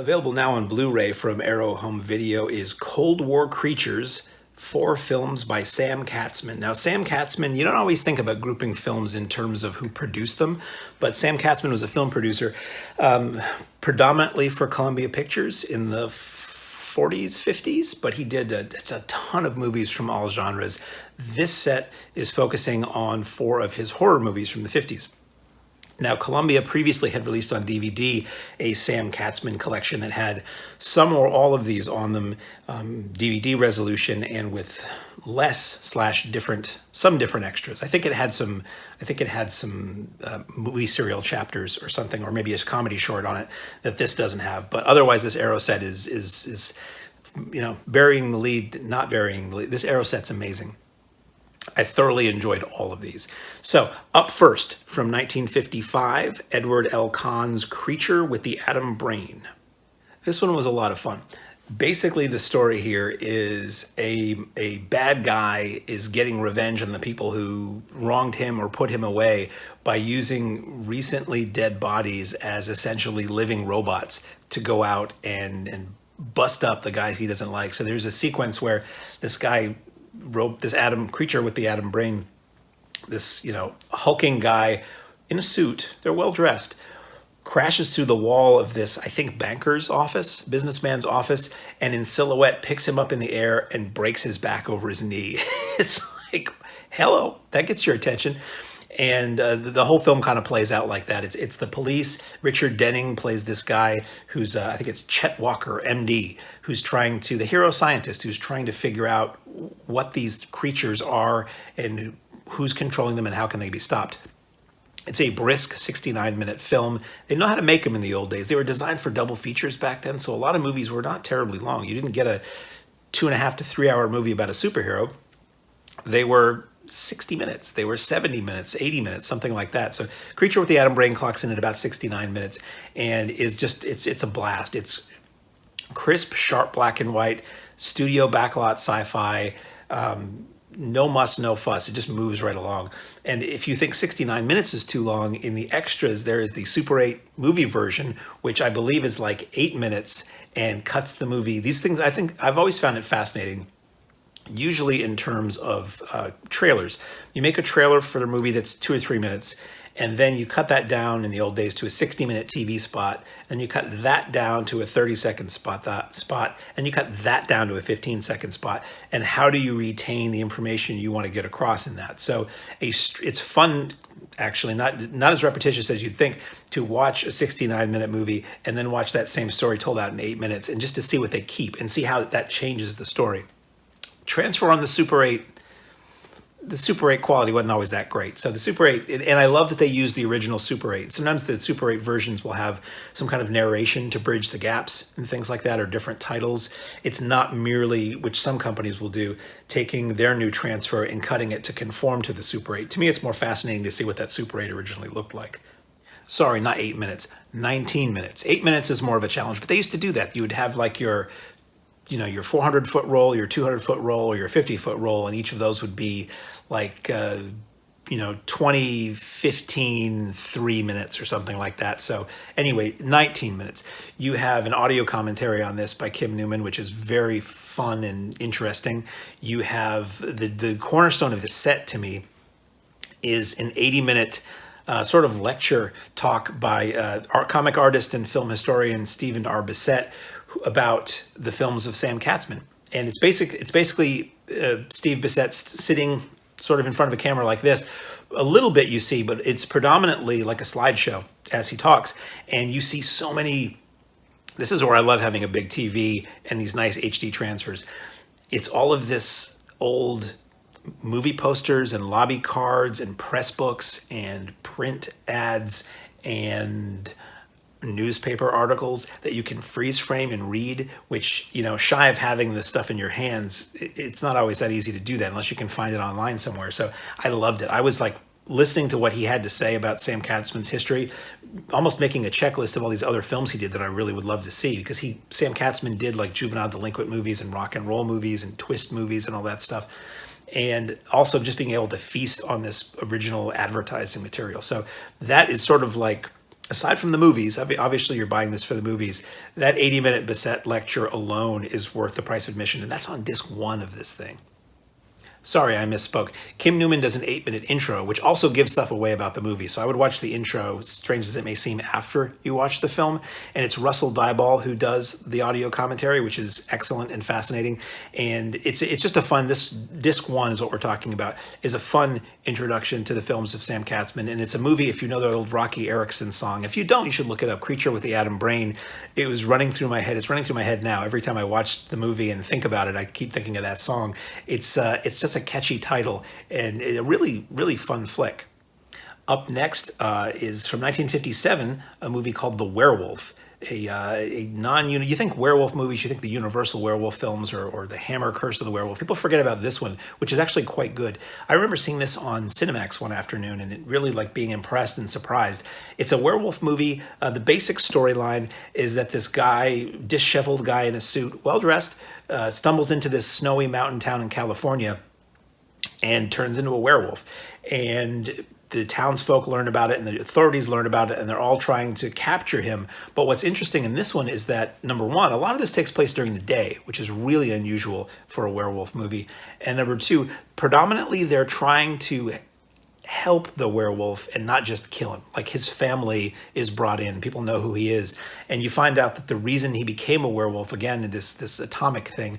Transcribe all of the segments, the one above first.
Available now on Blu-ray from Arrow Home Video is Cold War Creatures, 4 films by Sam KATZMAN. Now, Sam KATZMAN, you don't always think about grouping films in terms of who produced them, but Sam KATZMAN was a film producer predominantly for Columbia Pictures in the 40s, 50s, but he did a ton of movies from all genres. This set is focusing on 4 of his horror movies from the 50s. Now, Columbia previously had released on DVD a Sam KATZMAN collection that had some or all of these on them, DVD resolution, and with some different extras. I think it had some movie serial chapters or something, or maybe a comedy short on it that this doesn't have. But otherwise, this Arrow set is burying the lead, not burying the lead. This Arrow set's amazing. I thoroughly enjoyed all of these. So, up first, from 1955, Edward L. Cahn's Creature with the Atom Brain. This one was a lot of fun. Basically, the story here is a bad guy is getting revenge on the people who wronged him or put him away by using recently dead bodies as essentially living robots to go out and bust up the guys he doesn't like. So there's a sequence where this guy, this creature with the atom brain, this hulking guy in a suit, they're well dressed, crashes through the wall of this, I think, banker's office, businessman's office, and in silhouette picks him up in the air and breaks his back over his knee. It's like, hello, that gets your attention. And the whole film kind of plays out like that. It's the police. Richard Denning plays this guy who's, I think it's Chet Walker, MD, the hero scientist, who's trying to figure out what these creatures are and who's controlling them and how can they be stopped. It's a brisk 69-minute film. They know how to make them in the old days. They were designed for double features back then, so a lot of movies were not terribly long. You didn't get a 2.5 to 3 hour movie about a superhero. They were 60 minutes, they were 70 minutes, 80 minutes, something like that. So Creature with the Atom Brain clocks in at about 69 minutes and is just, it's a blast. It's crisp, sharp black and white, studio backlot sci-fi, no muss, no fuss. It just moves right along. And if you think 69 minutes is too long, in the extras, there is the Super 8 movie version, which I believe is like 8 minutes and cuts the movie. These things, I think, I've always found it fascinating. Usually in terms of trailers. You make a trailer for the movie that's 2 or 3 minutes, and then you cut that down in the old days to a 60-minute TV spot, and you cut that down to a 30-second spot, and you cut that down to a 15-second spot. And how do you retain the information you want to get across in that? So it's fun, actually, not as repetitious as you'd think, to watch a 69-minute movie and then watch that same story told out in 8 minutes, and just to see what they keep and see how that changes the story. Transfer on the Super 8 quality wasn't always that great. So the Super 8, and I love that they use the original Super 8. Sometimes the Super 8 versions will have some kind of narration to bridge the gaps and things like that, or different titles. It's not merely, which some companies will do, taking their new transfer and cutting it to conform to the Super 8. To me, it's more fascinating to see what that Super 8 originally looked like. Sorry, not 8 minutes, 19 minutes. 8 minutes is more of a challenge, but they used to do that. You would have like your 400-foot roll, your 200-foot roll, or your 50-foot roll, and each of those would be like, 20, 15, 3 minutes or something like that. So anyway, 19 minutes. You have an audio commentary on this by Kim Newman, which is very fun and interesting. You have the cornerstone of the set to me is an 80-minute sort of lecture talk by comic artist and film historian Stephen R. Bissett about the films of Sam KATZMAN. And it's basically Steve Bissett sitting sort of in front of a camera like this. A little bit you see, but it's predominantly like a slideshow as he talks. And you see so many, this is where I love having a big TV and these nice HD transfers. It's all of this old movie posters and lobby cards and press books and print ads and newspaper articles that you can freeze frame and read, which, shy of having this stuff in your hands, it's not always that easy to do that unless you can find it online somewhere. So I loved it. I was like listening to what he had to say about Sam KATZMAN's history, almost making a checklist of all these other films he did that I really would love to see, because Sam KATZMAN did like juvenile delinquent movies and rock and roll movies and twist movies and all that stuff. And also just being able to feast on this original advertising material. So that is sort of like aside from the movies, obviously you're buying this for the movies, that 80-minute Bissett lecture alone is worth the price of admission, and that's on disc 1 of this thing. Sorry, I misspoke. Kim Newman does an 8-minute intro, which also gives stuff away about the movie. So I would watch the intro, strange as it may seem, after you watch the film. And it's Russell Dyball who does the audio commentary, which is excellent and fascinating. And it's just a fun, this disc 1 is what we're talking about, is a fun introduction to the films of Sam KATZMAN. And it's a movie, if you know the old Rocky Erickson song. If you don't, you should look it up, Creature with the Atom Brain. It was running through my head. It's running through my head now. Every time I watch the movie and think about it, I keep thinking of that song. It's just a catchy title and a really, really fun flick. Up next is from 1957, a movie called The Werewolf. A non-unit. You think werewolf movies, you think the Universal werewolf films or the Hammer Curse of the Werewolf. People forget about this one, which is actually quite good. I remember seeing this on Cinemax one afternoon and it really like being impressed and surprised. It's a werewolf movie. The basic storyline is that this guy, disheveled guy in a suit, well-dressed, stumbles into this snowy mountain town in California and turns into a werewolf. And the townsfolk learn about it and the authorities learn about it and they're all trying to capture him. But what's interesting in this one is that, number one, a lot of this takes place during the day, which is really unusual for a werewolf movie. And number two, predominantly they're trying to help the werewolf and not just kill him. Like his family is brought in, people know who he is. And you find out that the reason he became a werewolf, again, this atomic thing,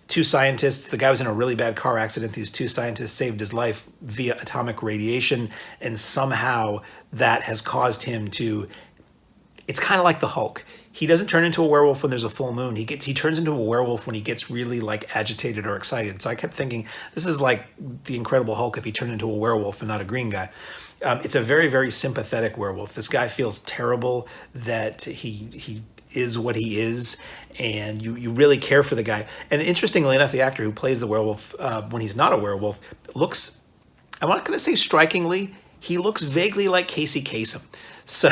two scientists, the guy was in a really bad car accident. These two scientists saved his life via atomic radiation. And somehow that has caused him to, it's kind of like the Hulk. He doesn't turn into a werewolf when there's a full moon. He turns into a werewolf when he gets really like agitated or excited. So I kept thinking, this is like the Incredible Hulk if he turned into a werewolf and not a green guy. It's a very, very sympathetic werewolf. This guy feels terrible that he is what he is, and you really care for the guy. And interestingly enough, the actor who plays the werewolf when he's not a werewolf looks, I'm not going to say strikingly, he looks vaguely like Casey Kasem. So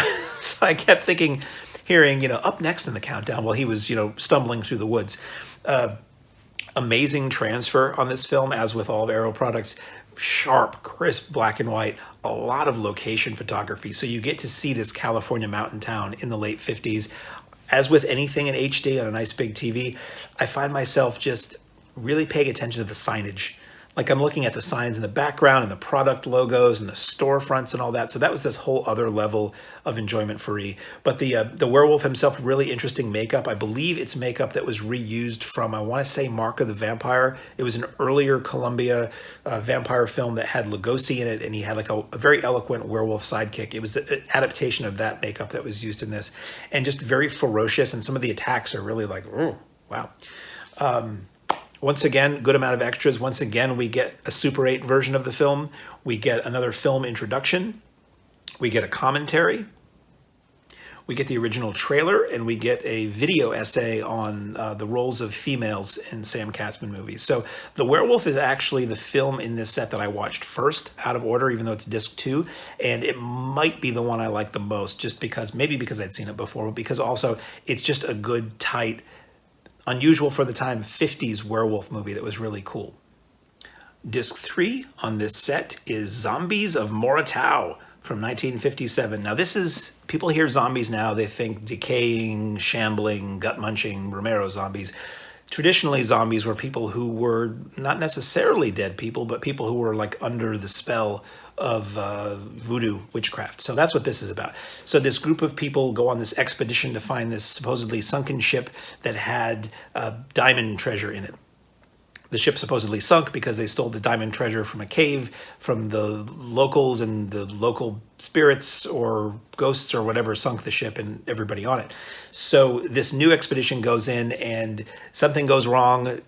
I kept thinking, hearing, up next in the countdown while he was, stumbling through the woods. Amazing transfer on this film, as with all of Arrow products. Sharp, crisp, black and white, a lot of location photography. So you get to see this California mountain town in the late 50s. As with anything in HD on a nice big TV, I find myself just really paying attention to the signage. Like I'm looking at the signs in the background and the product logos and the storefronts and all that. So that was this whole other level of enjoyment for me. But the werewolf himself, really interesting makeup. I believe it's makeup that was reused from, I want to say, Mark of the Vampire. It was an earlier Columbia vampire film that had Lugosi in it, and he had like a very eloquent werewolf sidekick. It was an adaptation of that makeup that was used in this, and just very ferocious. And some of the attacks are really like, oh, wow. Once again, good amount of extras. Once again, we get a Super 8 version of the film. We get another film introduction. We get a commentary. We get the original trailer, and we get a video essay on the roles of females in Sam KATZMAN movies. So The Werewolf is actually the film in this set that I watched first, out of order, even though it's disc 2. And it might be the one I like the most, just because, maybe because I'd seen it before, but because also it's just a good, tight, unusual for the time, 50s werewolf movie that was really cool. Disc 3 on this set is Zombies of MORA from 1957. Now this is, people hear zombies now, they think decaying, shambling, gut-munching Romero zombies. Traditionally, zombies were people who were not necessarily dead people, but people who were like under the spell of voodoo witchcraft. So that's what this is about. So this group of people go on this expedition to find this supposedly sunken ship that had diamond treasure in it. The ship supposedly sunk because they stole the diamond treasure from a cave from the locals, and the local spirits or ghosts or whatever sunk the ship and everybody on it. So this new expedition goes in and something goes wrong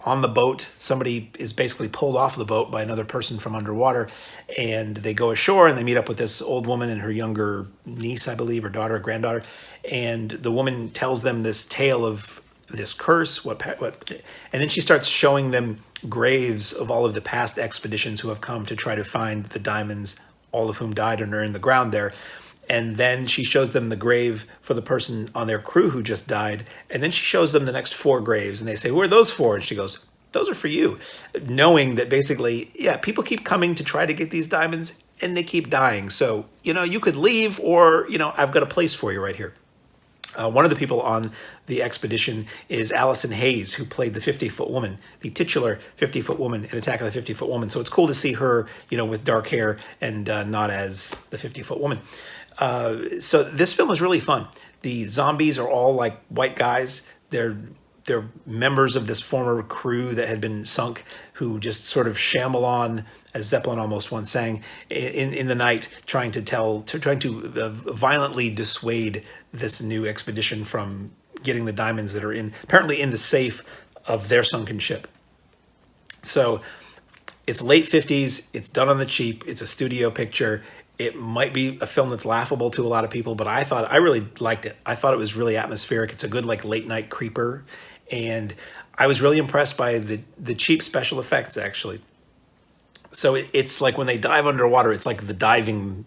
on the boat. Somebody is basically pulled off the boat by another person from underwater, and they go ashore and they meet up with this old woman and her younger niece, I believe, or daughter or granddaughter. And the woman tells them this tale of this curse, and then she starts showing them graves of all of the past expeditions who have come to try to find the diamonds, all of whom died and are in the ground there. And then she shows them the grave for the person on their crew who just died. And then she shows them the next 4 graves, and they say, "Who are those for?" And she goes, "Those are for you." Knowing that basically, yeah, people keep coming to try to get these diamonds, and they keep dying. So, you could leave, or, I've got a place for you right here. One of the people on the expedition is Allison Hayes, who played the 50-foot woman, the titular 50-foot woman in Attack of the 50-Foot Woman. So it's cool to see her, with dark hair and not as the 50-foot woman. So this film is really fun. The zombies are all like white guys. They're members of this former crew that had been sunk, who just sort of shamble on, as Zeppelin almost once sang, in the night, trying to violently dissuade this new expedition from getting the diamonds that are apparently in the safe of their sunken ship. So it's late 50s. It's done on the cheap. It's a studio picture. It might be a film that's laughable to a lot of people, but I really liked it. I thought it was really atmospheric. It's a good late night creeper, and I was really impressed by the cheap special effects, actually. So it's like when they dive underwater, it's like the diving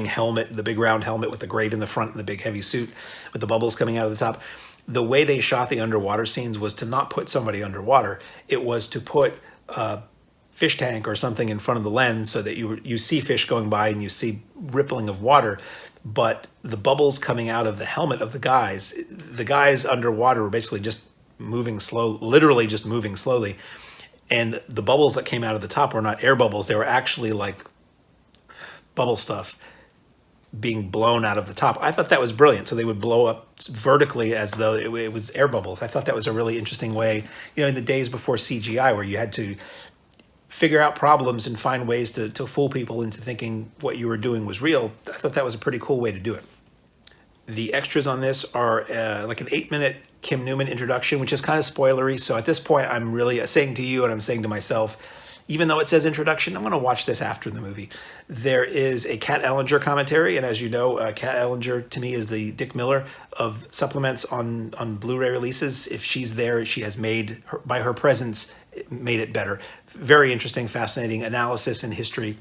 helmet, the big round helmet with the grate in the front and the big heavy suit with the bubbles coming out of the top. The way they shot the underwater scenes was to not put somebody underwater. It was to put fish tank or something in front of the lens so that you see fish going by and you see rippling of water, but the bubbles coming out of the helmet of the guys underwater were basically just moving slow, literally just moving slowly. And the bubbles that came out of the top were not air bubbles. They were actually like bubble stuff being blown out of the top. I thought that was brilliant. So they would blow up vertically as though it was air bubbles. I thought that was a really interesting way, in the days before CGI, where you had to figure out problems and find ways to fool people into thinking what you were doing was real. I thought that was a pretty cool way to do it. The extras on this are like an 8-minute Kim Newman introduction, which is kind of spoilery. So at this point, I'm really saying to you and I'm saying to myself, even though it says introduction, I'm going to watch this after the movie. There is a Kat Ellinger commentary, and as you know, Kat Ellinger to me is the Dick Miller of supplements on Blu-ray releases. If she's there, she has by her presence, made it better. Very interesting, fascinating analysis and history.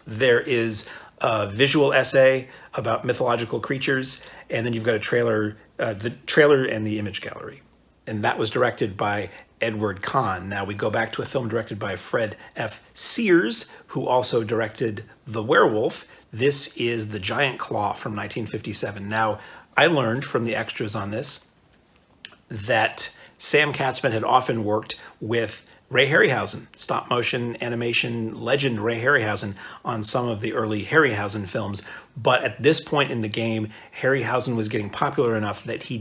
There is a visual essay about mythological creatures, and then you've got a trailer, the trailer and the image gallery. And that was directed by Edward Kahn. Now we go back to a film directed by Fred F. Sears, who also directed The Werewolf. This is The Giant Claw from 1957. Now, I learned from the extras on this that Sam KATZMAN had often worked with Ray Harryhausen, stop motion animation legend Ray Harryhausen, on some of the early Harryhausen films. But at this point in the game, Harryhausen was getting popular enough that he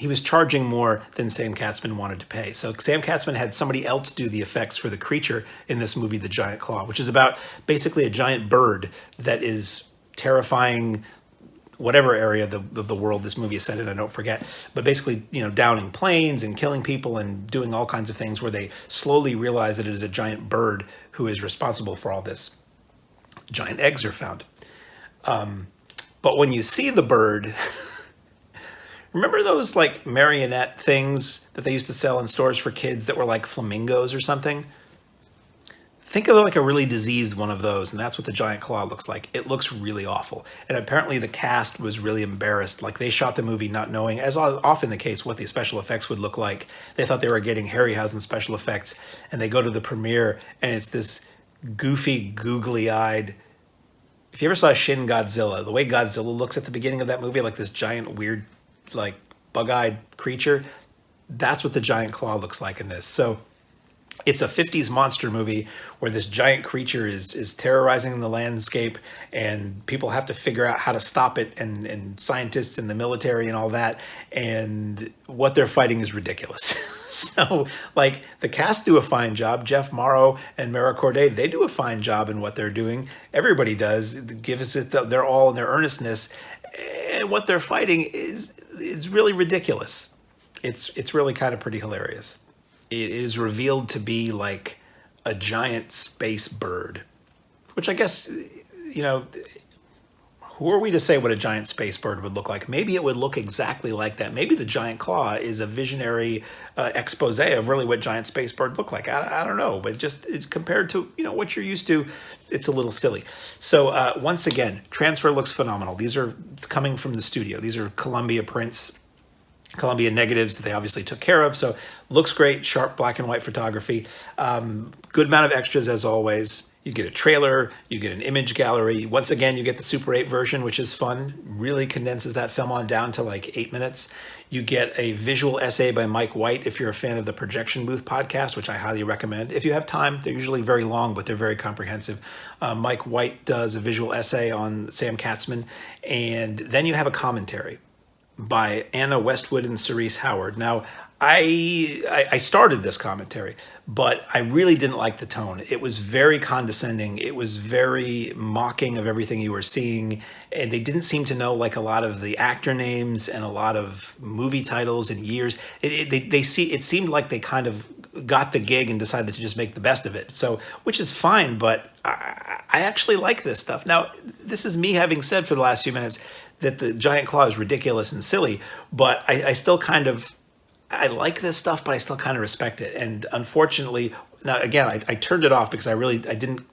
was charging more than Sam KATZMAN wanted to pay. So Sam KATZMAN had somebody else do the effects for the creature in this movie, The Giant Claw, which is about basically a giant bird that is terrifying whatever area of the world this movie is set in, I don't forget. But basically, downing planes and killing people and doing all kinds of things where they slowly realize that it is a giant bird who is responsible for all this. Giant eggs are found. But when you see the bird... Remember those like marionette things that they used to sell in stores for kids that were like flamingos or something? Think of like a really diseased one of those, and that's what the Giant Claw looks like. It looks really awful. And apparently the cast was really embarrassed. Like they shot the movie not knowing, as often the case, what the special effects would look like. They thought they were getting Harryhausen special effects, and they go to the premiere and it's this goofy, googly-eyed... If you ever saw Shin Godzilla, the way Godzilla looks at the beginning of that movie, like this giant weird like bug-eyed creature, that's what the Giant Claw looks like in this. So it's a 50s monster movie where this giant creature is terrorizing the landscape, and people have to figure out how to stop it, and scientists and the military and all that, and what they're fighting is ridiculous. So like the cast do a fine job. Jeff Morrow and Mara Corday, they do a fine job in what they're doing. Everybody does. Give us it, they're all in their earnestness, and what they're fighting is really ridiculous. It's really kind of pretty hilarious. It is revealed to be like a giant space bird, which I guess, who are we to say what a giant space bird would look like? Maybe it would look exactly like that. Maybe the Giant Claw is a visionary expose of really what giant space birds look like. I don't know, but compared to what you're used to, it's a little silly. So once again, transfer looks phenomenal. These are coming from the studio. These are Columbia prints, Columbia negatives that they obviously took care of. So looks great, sharp black and white photography. Good amount of extras as always. You get a trailer, you get an image gallery. Once again, you get the Super 8 version, which is fun. Really condenses that film on down to like 8 minutes. You get a visual essay by Mike White if you're a fan of the Projection Booth podcast, which I highly recommend. If you have time, they're usually very long, but they're very comprehensive. Mike White does a visual essay on Sam KATZMAN. And then you have a commentary by Anna Westwood and Cerise Howard. Now, I started this commentary, but I really didn't like the tone. It was very condescending. It was very mocking of everything you were seeing. And they didn't seem to know like a lot of the actor names and a lot of movie titles and years. It seemed like they kind of got the gig and decided to just make the best of it. So, which is fine, but I actually like this stuff. Now, this is me having said for the last few minutes that the giant claw is ridiculous and silly, but I still kind of, I like this stuff, but I still kind of respect it. And unfortunately, now again, I turned it off because I didn't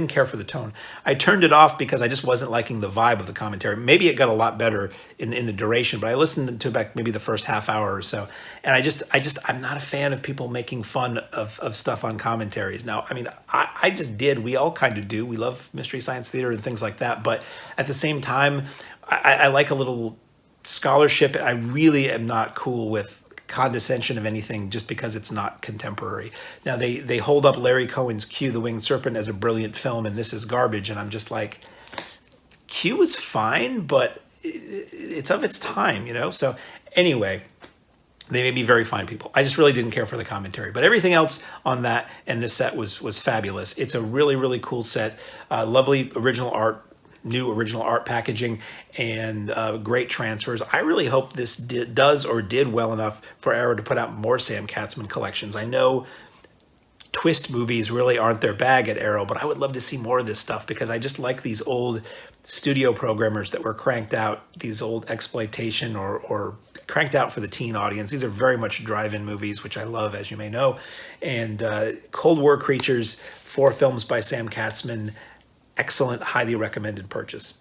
care for the tone. I turned it off because I just wasn't liking the vibe of the commentary. Maybe it got a lot better in the duration, but I listened to about maybe the first half hour or so. And I'm not a fan of people making fun of stuff on commentaries. Now, I mean, I just did. We all kind of do. We love Mystery Science Theater and things like that. But at the same time, I like a little scholarship. I really am not cool with condescension of anything just because it's not contemporary. Now they hold up Larry Cohen's Q, the Winged Serpent as a brilliant film, and this is garbage. And I'm just like, Q is fine, but it's of its time, you know? So anyway, they may be very fine people. I just really didn't care for the commentary, but everything else on that and this set was fabulous. It's a really, really cool set. Lovely original art, new original art packaging, and great transfers. I really hope this does or did well enough for Arrow to put out more Sam KATZMAN collections. I know twist movies really aren't their bag at Arrow, but I would love to see more of this stuff because I just like these old studio programmers that were cranked out, these old exploitation or cranked out for the teen audience. These are very much drive-in movies, which I love, as you may know. And Cold War Creatures, 4 films by Sam KATZMAN, excellent, highly recommended purchase.